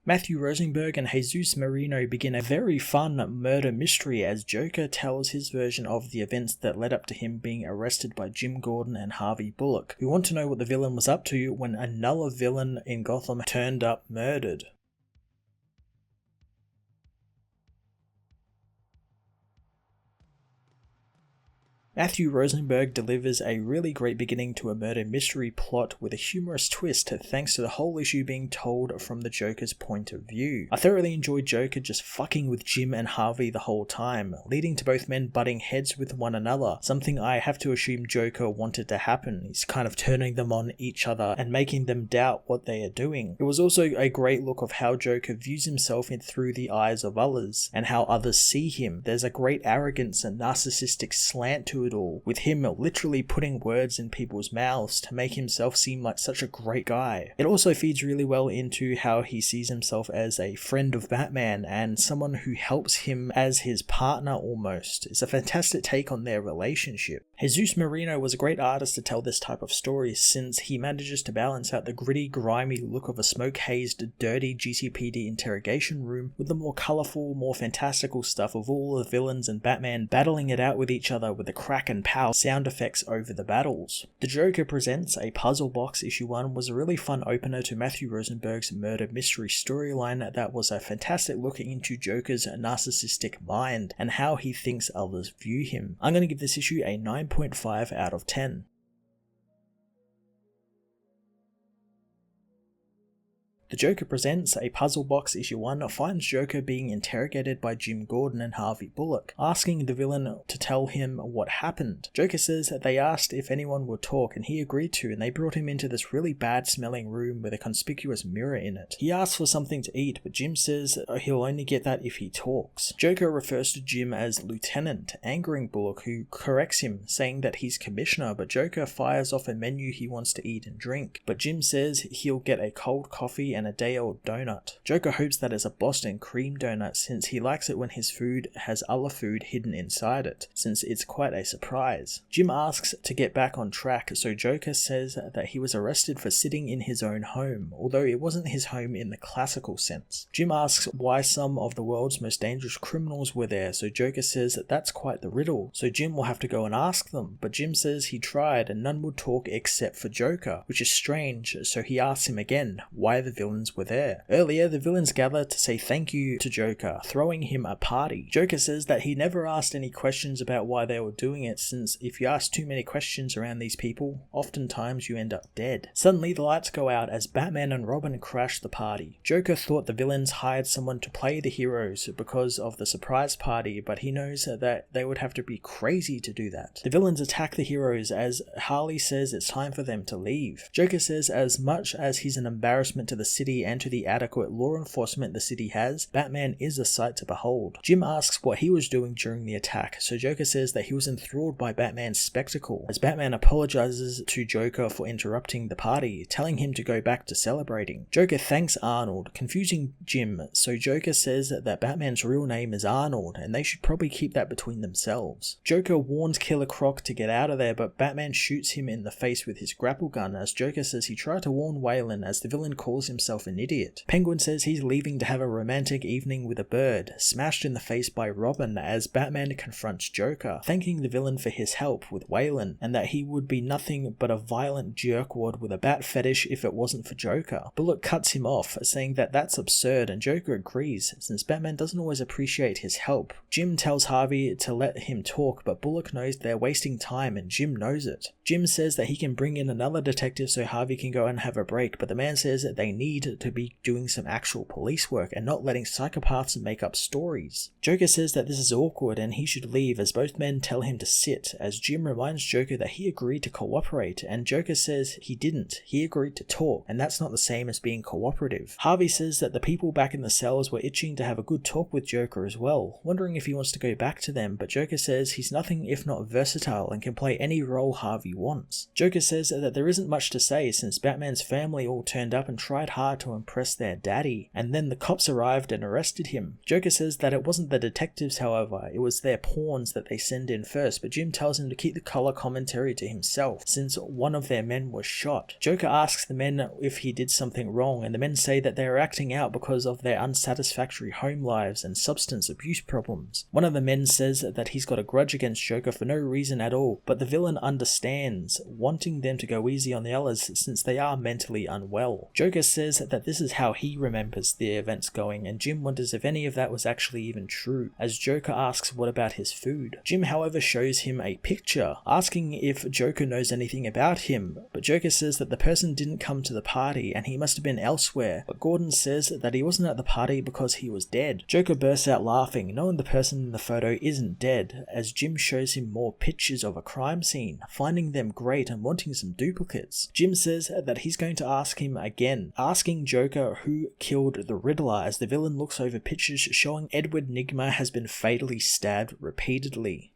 Matthew Rosenberg and Jesus Marino begin a very fun murder mystery as Joker tells his version of the events that led up to him being arrested by Jim Gordon and Harvey Bullock, who want to know what the villain was up to when another villain in Gotham turned up murdered. Matthew Rosenberg delivers a really great beginning to a murder mystery plot with a humorous twist thanks to the whole issue being told from the Joker's point of view. I thoroughly enjoyed Joker just fucking with Jim and Harvey the whole time, leading to both men butting heads with one another, something I have to assume Joker wanted to happen. He's kind of turning them on each other and making them doubt what they are doing. It was also a great look of how Joker views himself through the eyes of others, and how others see him. There's a great arrogance and narcissistic slant to it all, with him literally putting words in people's mouths to make himself seem like such a great guy. It also feeds really well into how he sees himself as a friend of Batman and someone who helps him as his partner almost. It's a fantastic take on their relationship. Jesus Marino was a great artist to tell this type of story, since he manages to balance out the gritty, grimy look of a smoke-hazed, dirty GCPD interrogation room with the more colourful, more fantastical stuff of all the villains and Batman battling it out with each other with the crack and pow sound effects over the battles. The Joker Presents, a Puzzlebox issue 1, was a really fun opener to Matthew Rosenberg's murder mystery storyline that was a fantastic look into Joker's narcissistic mind and how he thinks others view him. I'm going to give this issue a 9.5 out of 10. The Joker Presents, a Puzzlebox issue 1, finds Joker being interrogated by Jim Gordon and Harvey Bullock, asking the villain to tell him what happened. Joker says that they asked if anyone would talk and he agreed to, and they brought him into this really bad smelling room with a conspicuous mirror in it. He asks for something to eat, but Jim says he'll only get that if he talks. Joker refers to Jim as Lieutenant, angering Bullock, who corrects him, saying that he's Commissioner, but Joker fires off a menu he wants to eat and drink. But Jim says he'll get a cold coffee and a day-old donut. Joker hopes that it's a Boston cream donut, since he likes it when his food has other food hidden inside it, since it's quite a surprise. Jim asks to get back on track, so Joker says that he was arrested for sitting in his own home, although it wasn't his home in the classical sense. Jim asks why some of the world's most dangerous criminals were there, so Joker says that that's quite the riddle, so Jim will have to go and ask them, but Jim says he tried and none would talk except for Joker, which is strange, so he asks him again why the villains were there. Earlier, the villains gather to say thank you to Joker, throwing him a party. Joker says that he never asked any questions about why they were doing it, since if you ask too many questions around these people, oftentimes you end up dead. Suddenly, the lights go out as Batman and Robin crash the party. Joker thought the villains hired someone to play the heroes because of the surprise party, but he knows that they would have to be crazy to do that. The villains attack the heroes as Harley says it's time for them to leave. Joker says as much as he's an embarrassment to the city and to the adequate law enforcement the city has, Batman is a sight to behold. Jim asks what he was doing during the attack, so Joker says that he was enthralled by Batman's spectacle, as Batman apologizes to Joker for interrupting the party, telling him to go back to celebrating. Joker thanks Arnold, confusing Jim, so Joker says that Batman's real name is Arnold, and they should probably keep that between themselves. Joker warns Killer Croc to get out of there, but Batman shoots him in the face with his grapple gun, as Joker says he tried to warn Waylon, as the villain calls himself an idiot. Penguin says he's leaving to have a romantic evening with a bird, smashed in the face by Robin as Batman confronts Joker, thanking the villain for his help with Waylon, and that he would be nothing but a violent jerkwad with a bat fetish if it wasn't for Joker. Bullock cuts him off, saying that that's absurd, and Joker agrees, since Batman doesn't always appreciate his help. Jim tells Harvey to let him talk, but Bullock knows they're wasting time and Jim knows it. Jim says that he can bring in another detective so Harvey can go and have a break, but the man says that they need to be doing some actual police work and not letting psychopaths make up stories. Joker says that this is awkward and he should leave, as both men tell him to sit, as Jim reminds Joker that he agreed to cooperate, and Joker says he didn't, he agreed to talk, and that's not the same as being cooperative. Harvey says that the people back in the cells were itching to have a good talk with Joker as well, wondering if he wants to go back to them, but Joker says he's nothing if not versatile and can play any role Harvey wants. Joker says that there isn't much to say since Batman's family all turned up and tried hard hard to impress their daddy, and then the cops arrived and arrested him. Joker says that it wasn't the detectives, however, it was their pawns that they send in first, but Jim tells him to keep the color commentary to himself, since one of their men was shot. Joker asks the men if he did something wrong, and the men say that they are acting out because of their unsatisfactory home lives and substance abuse problems. One of the men says that he's got a grudge against Joker for no reason at all, but the villain understands, wanting them to go easy on the others since they are mentally unwell. Joker says that this is how he remembers the events going, and Jim wonders if any of that was actually even true, as Joker asks what about his food. Jim, however, shows him a picture, asking if Joker knows anything about him, but Joker says that the person didn't come to the party and he must have been elsewhere, but Gordon says that he wasn't at the party because he was dead. Joker bursts out laughing, knowing the person in the photo isn't dead, as Jim shows him more pictures of a crime scene, finding them great and wanting some duplicates. Jim says that he's going to ask him again, asking Joker who killed the Riddler, as the villain looks over pictures showing Edward Nygma has been fatally stabbed repeatedly.